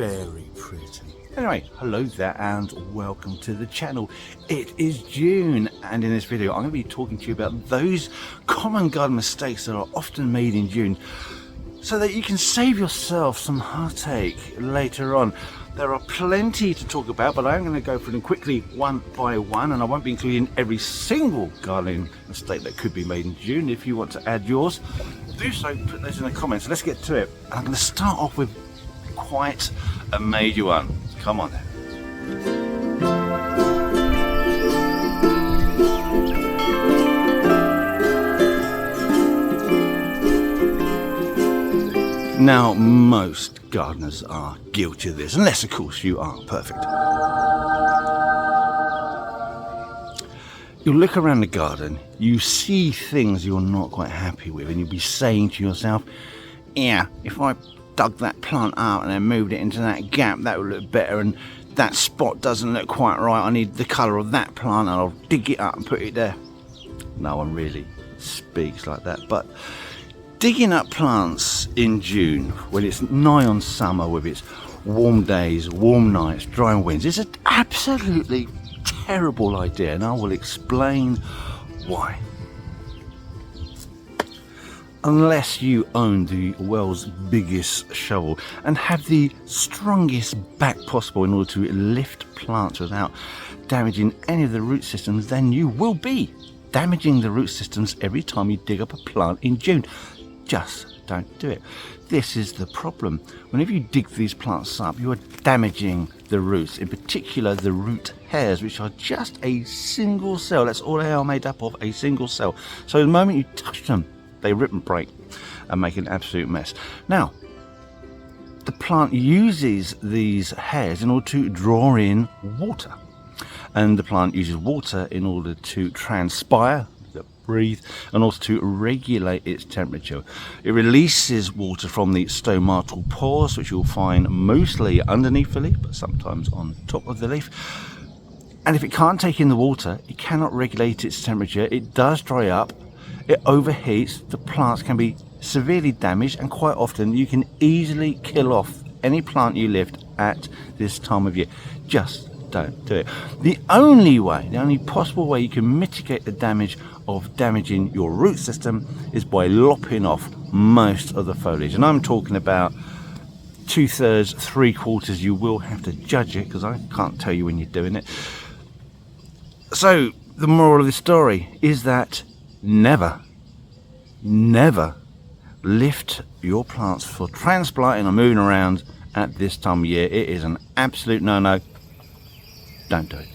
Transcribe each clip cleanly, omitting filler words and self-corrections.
very pretty. Anyway, hello there and welcome to the channel. It is June, and in this video I'm going to be talking to you about those common garden mistakes that are often made in June so that you can save yourself some heartache later on. There are plenty to talk about, but I'm going to go through them quickly one by one, and I won't be including every single gardening mistake that could be made in June. If you want to add yours, do so, put those in the comments. Let's get to it. I'm going to start off with quite a major one. Come on then. Now, most gardeners are guilty of this, unless of course you are perfect. You look around the garden, you see things you're not quite happy with, and you'll be saying to yourself, yeah, if I dug that plant out and then moved it into that gap, that would look better, and that spot doesn't look quite right, I need the colour of that plant, and I'll dig it up and put it there. No one really speaks like that, but digging up plants in June when it's nigh on summer with its warm days, warm nights, dry winds is an absolutely terrible idea, and I will explain why. Unless you own the world's biggest shovel and have the strongest back possible in order to lift plants without damaging any of the root systems, then you will be damaging the root systems every time you dig up a plant in June. Just don't do it. This is the problem. Whenever you dig these plants up, you are damaging the roots, in particular the root hairs, which are just a single cell. That's all they are made up of, a single cell. So the moment you touch them, they rip and break and make an absolute mess. Now, the plant uses these hairs in order to draw in water, and the plant uses water in order to transpire, breathe, and also to regulate its temperature. It releases water from the stomatal pores, which you'll find mostly underneath the leaf, but sometimes on top of the leaf. And if it can't take in the water, it cannot regulate its temperature. It does dry up, it overheats, the plants can be severely damaged, and quite often you can easily kill off any plant you lift at this time of year. Just don't do it. The only possible way you can mitigate the damage of damaging your root system is by lopping off most of the foliage, and I'm talking about 2/3, 3/4. You will have to judge it because I can't tell you when you're doing it. So the moral of the story is that never lift your plants for transplanting or moving around at this time of year. It is an absolute no-no. Don't do it.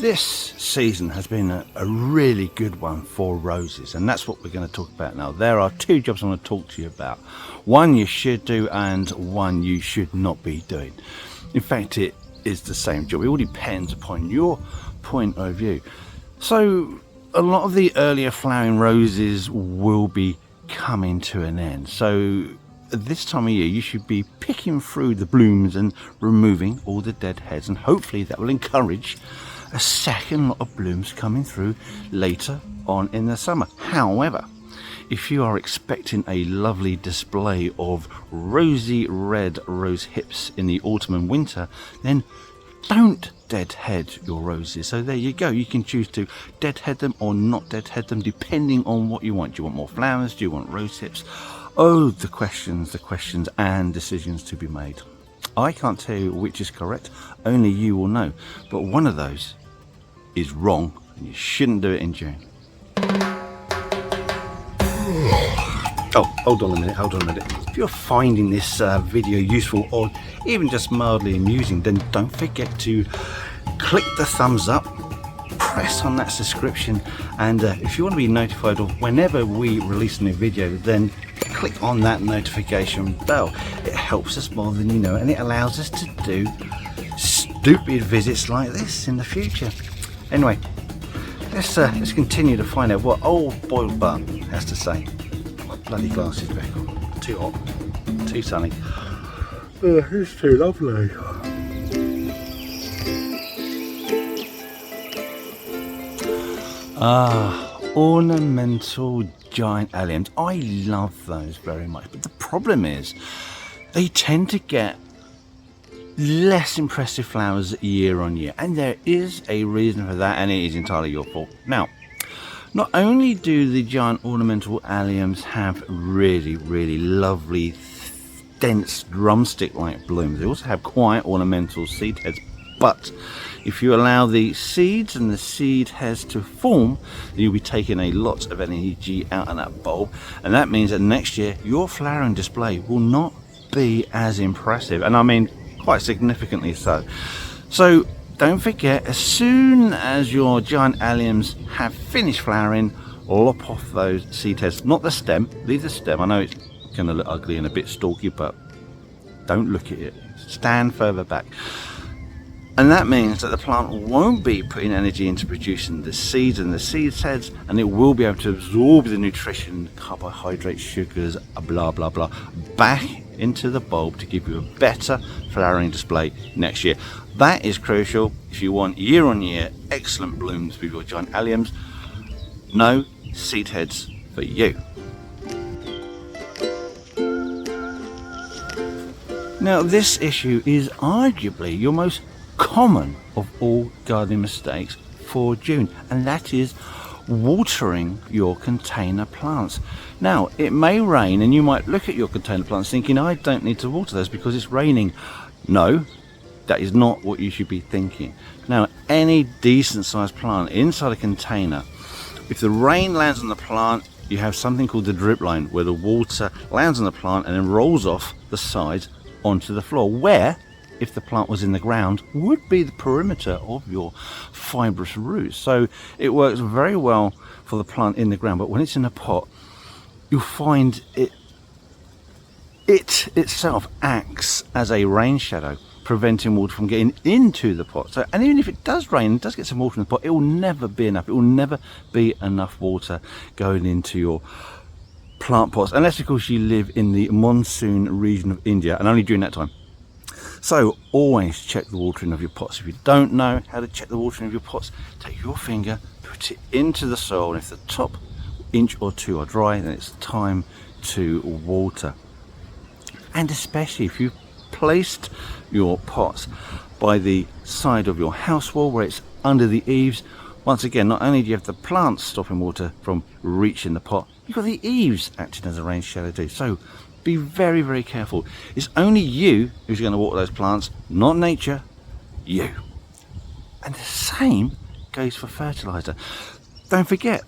This season has been a really good one for roses, and that's what we're going to talk about now. There are two jobs I want to talk to you about. One you should do and one you should not be doing. In fact, it is the same job. It all depends upon your point of view. So a lot of the earlier flowering roses will be coming to an end. So at this time of year you should be picking through the blooms and removing all the dead heads, and hopefully that will encourage a second lot of blooms coming through later on in the summer. However, if you are expecting a lovely display of rosy red rose hips in the autumn and winter, then don't deadhead your roses. So there you go. You can choose to deadhead them or not deadhead them, depending on what you want. Do you want more flowers? Do you want rose hips? Oh, the questions and decisions to be made. I can't tell you which is correct. Only you will know. But one of those is wrong, and you shouldn't do it in June. Oh, hold on a minute. If you're finding this video useful or even just mildly amusing, then don't forget to click the thumbs up, press on that subscription, and if you want to be notified of whenever we release a new video, then click on that notification bell. It helps us more than you know, and it allows us to do stupid visits like this in the future. Anyway, let's continue to find out what old boiled bun has to say. Bloody glasses back on. Too hot, too sunny. It's too lovely. ornamental giant aliums. I love those very much, but the problem is they tend to get less impressive flowers year on year, and there is a reason for that, and it is entirely your fault. Now, not only do the giant ornamental aliums have really lovely dense drumstick like blooms, they also have quite ornamental seed heads, but if you allow the seeds and the seed heads to form, then you'll be taking a lot of energy out of that bulb, and that means that next year your flowering display will not be as impressive, and I mean quite significantly so. So don't forget, as soon as your giant alliums have finished flowering, lop off those seed heads. Not the stem, leave the stem. I know it's going to look ugly and a bit stalky, but don't look at it. Stand further back. And that means that the plant won't be putting energy into producing the seeds and the seed heads, and it will be able to absorb the nutrition, carbohydrates, sugars, blah blah blah, back into the bulb to give you a better flowering display next year. That is crucial if you want year on year excellent blooms with your giant alliums. No seed heads for you. Now, this issue is arguably your most common of all gardening mistakes for June, and that is watering your container plants. Now, it may rain and you might look at your container plants thinking, I don't need to water those because it's raining. No, that is not what you should be thinking. Now, any decent sized plant inside a container, if the rain lands on the plant, you have something called the drip line, where the water lands on the plant and then rolls off the sides onto the floor, where, if the plant was in the ground, would be the perimeter of your fibrous roots. So it works very well for the plant in the ground, but when it's in a pot, you'll find it itself acts as a rain shadow, preventing water from getting into the pot. So, and even if it does rain, it does get some water in the pot, it will never be enough. It will never be enough water going into your plant pots, unless of course you live in the monsoon region of India, and only during that time. So always check the watering of your pots. If you don't know how to check the watering of your pots, take your finger, put it into the soil, and if the top inch or two are dry, then it's time to water. And especially if you've placed your pots by the side of your house wall, where it's under the eaves, once again, not only do you have the plants stopping water from reaching the pot, you've got the eaves acting as a rain shadow too. So be very careful. It's only you who's going to water those plants, not nature, you. And the same goes for fertilizer. Don't forget,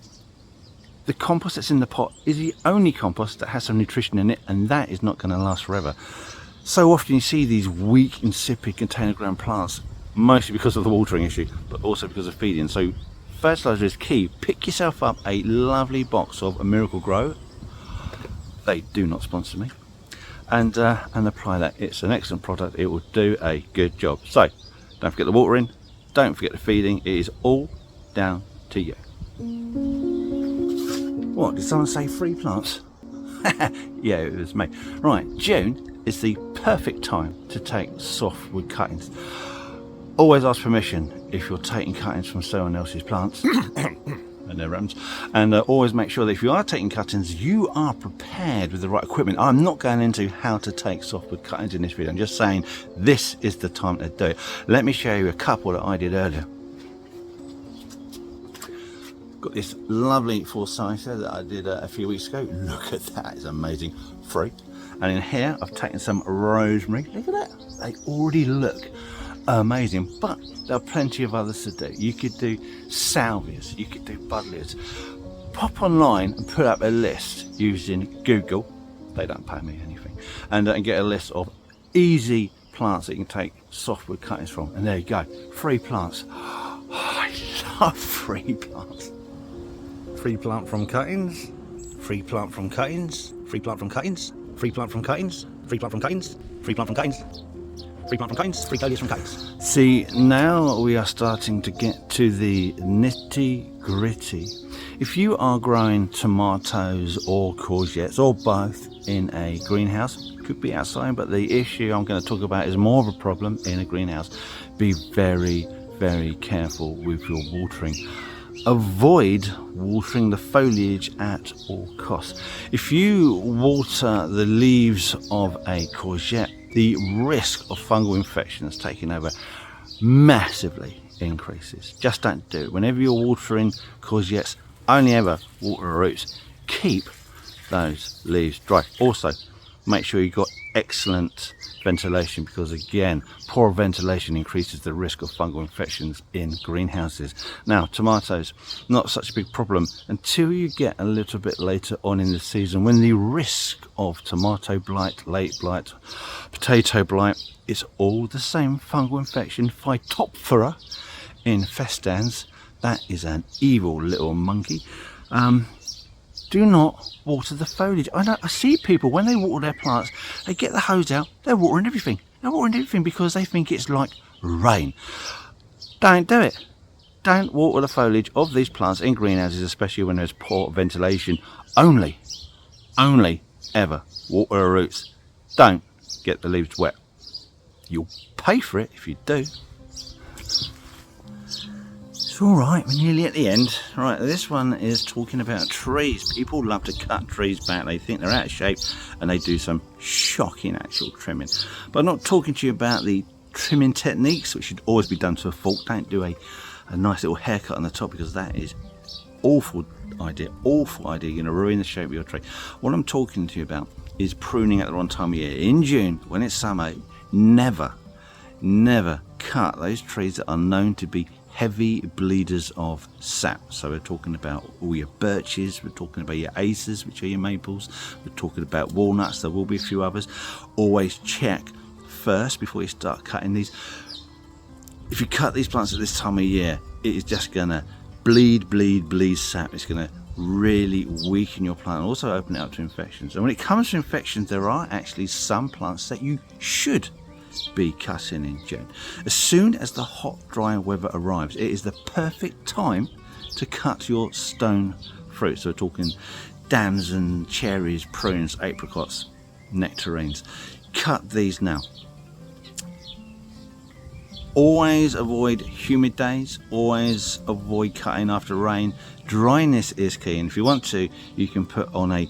the compost that's in the pot is the only compost that has some nutrition in it, and that is not going to last forever. So often you see these weak, insipid container grown plants, mostly because of the watering issue, but also because of feeding. So fertilizer is key. Pick yourself up a lovely box of Miracle Grow. They do not sponsor me, and apply that. It's an excellent product. It will do a good job. So don't forget the watering, don't forget the feeding. It is all down to you. What, did someone say free plants? Yeah, it was me. Right, June is the perfect time to take softwood cuttings. Always ask permission if you're taking cuttings from someone else's plants. And their rams, and always make sure that if you are taking cuttings, you are prepared with the right equipment. I'm not going into how to take softwood cuttings in this video. I'm just saying this is the time to do it. Let me show you a couple that I did earlier. Got this lovely forsythia that I did a few weeks ago. Look at that, it's amazing. Free. And in here I've taken some rosemary. Look at that, they already look amazing, but there are plenty of others to do. You could do salvias, you could do buddleias. Pop online and put up a list using Google, they don't pay me anything, and get a list of easy plants that you can take softwood cuttings from, and there you go, free plants. Oh, I love free plants. Free plant from cuttings, free plant from cuttings, free plant from cuttings, free plant from cuttings, free plant from cuttings, free plant from cuttings. Free plant from cuttings, free dahlias from cuttings. See, now we are starting to get to the nitty gritty. If you are growing tomatoes or courgettes or both in a greenhouse, could be outside, but the issue I'm going to talk about is more of a problem in a greenhouse. Be very careful with your watering. avoid watering the foliage at all costs. If you water the leaves of a courgette, the risk of fungal infections taking over massively increases. Just don't do it. Whenever you're watering courgettes, only ever water the roots. Keep those leaves dry. Also, make sure you've got excellent ventilation, because again, poor ventilation increases the risk of fungal infections in greenhouses. Now, tomatoes, not such a big problem until you get a little bit later on in the season, when the risk of tomato blight, late blight, potato blight, it's all the same fungal infection, Phytophthora infestans. That is an evil little monkey. Do not water the foliage. I see people, when they water their plants, they get the hose out, they're watering everything. They're watering everything because they think it's like rain. Don't do it. Don't water the foliage of these plants in greenhouses, especially when there's poor ventilation. Only ever water the roots. Don't get the leaves wet. You'll pay for it if you do. Alright, we're nearly at the end. Right, this one is talking about trees. People love to cut trees back. They think they're out of shape and they do some shocking actual trimming. But I'm not talking to you about the trimming techniques, which should always be done to a fault. Don't do a nice little haircut on the top, because that is awful idea. You're going to ruin the shape of your tree. What I'm talking to you about is pruning at the wrong time of year. In June, when it's summer, never cut those trees that are known to be heavy bleeders of sap. So we're talking about all your birches, we're talking about your acers, which are your maples, we're talking about walnuts, there will be a few others. Always check first before you start cutting these. If you cut these plants at this time of year, it is just going to bleed sap. It's going to really weaken your plant and also open it up to infections. And when it comes to infections, there are actually some plants that you should be cutting in June. As soon as the hot, dry weather arrives, it is the perfect time to cut your stone fruit. So we're talking damson, cherries, prunes, apricots, nectarines. Cut these now. Always avoid humid days. Always avoid cutting after rain. Dryness is key, and if you want to, you can put on a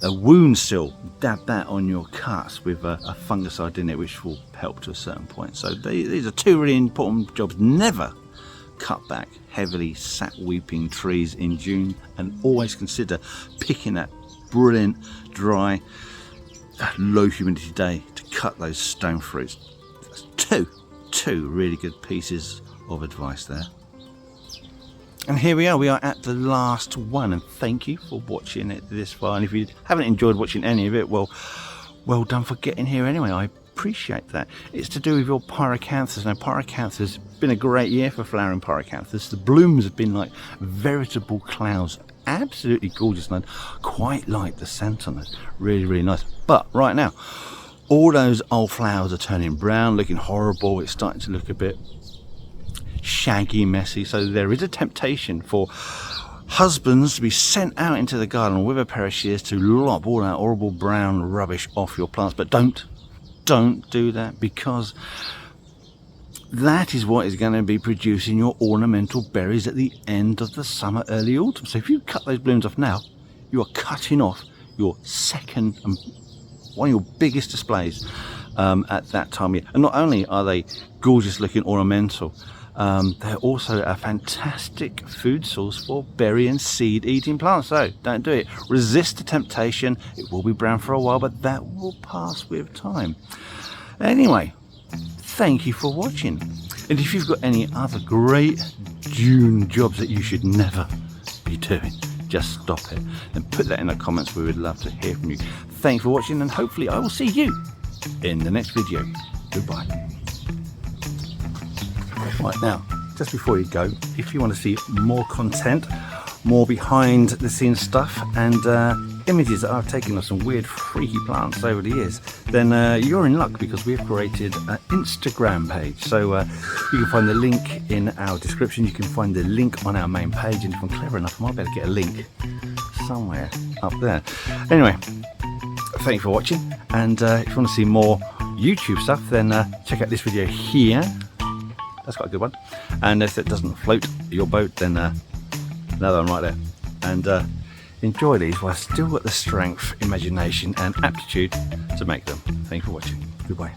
wound seal, dab that on your cuts with a fungicide in it, which will help to a certain point. So these are two really important jobs. Never cut back heavily sap weeping trees in June, and always consider picking that brilliant dry low humidity day to cut those stone fruits. That's two really good pieces of advice there. And here we are at the last one, and thank you for watching it this far. And if you haven't enjoyed watching any of it, well done for getting here anyway. I appreciate that. It's to do with your pyracanthus. Now, pyracanthus has been a great year for flowering pyracanthus. The blooms have been like veritable clouds, absolutely gorgeous, and I quite like the scent on it. Really nice. But right now, all those old flowers are turning brown, looking horrible. It's starting to look a bit shaggy, messy. So there is a temptation for husbands to be sent out into the garden with a pair of shears to lop all that horrible brown rubbish off your plants. But don't do that, because that is what is going to be producing your ornamental berries at the end of the summer, early autumn. So if you cut those blooms off now, you are cutting off your second and one of your biggest displays at that time of year. And not only are they gorgeous looking ornamental, they're also a fantastic food source for berry and seed eating plants. So don't do it. Resist the temptation. It will be brown for a while, but that will pass with time. Anyway, thank you for watching. And if you've got any other great June jobs that you should never be doing, just stop it and put that in the comments. We would love to hear from you. Thanks for watching, and hopefully I will see you in the next video. Goodbye. Right, now, just before you go, if you want to see more content, more behind the scenes stuff, and images that I've taken of some weird freaky plants over the years, then you're in luck, because we have created an Instagram page. So you can find the link in our description. You can find the link on our main page, and if I'm clever enough, I might be able to get a link somewhere up there. Anyway, thank you for watching, and if you want to see more YouTube stuff, then check out this video here. That's quite a good one. And if it doesn't float your boat, then another one right there. And enjoy these while I've still got the strength, imagination and aptitude to make them. Thank you for watching. Goodbye.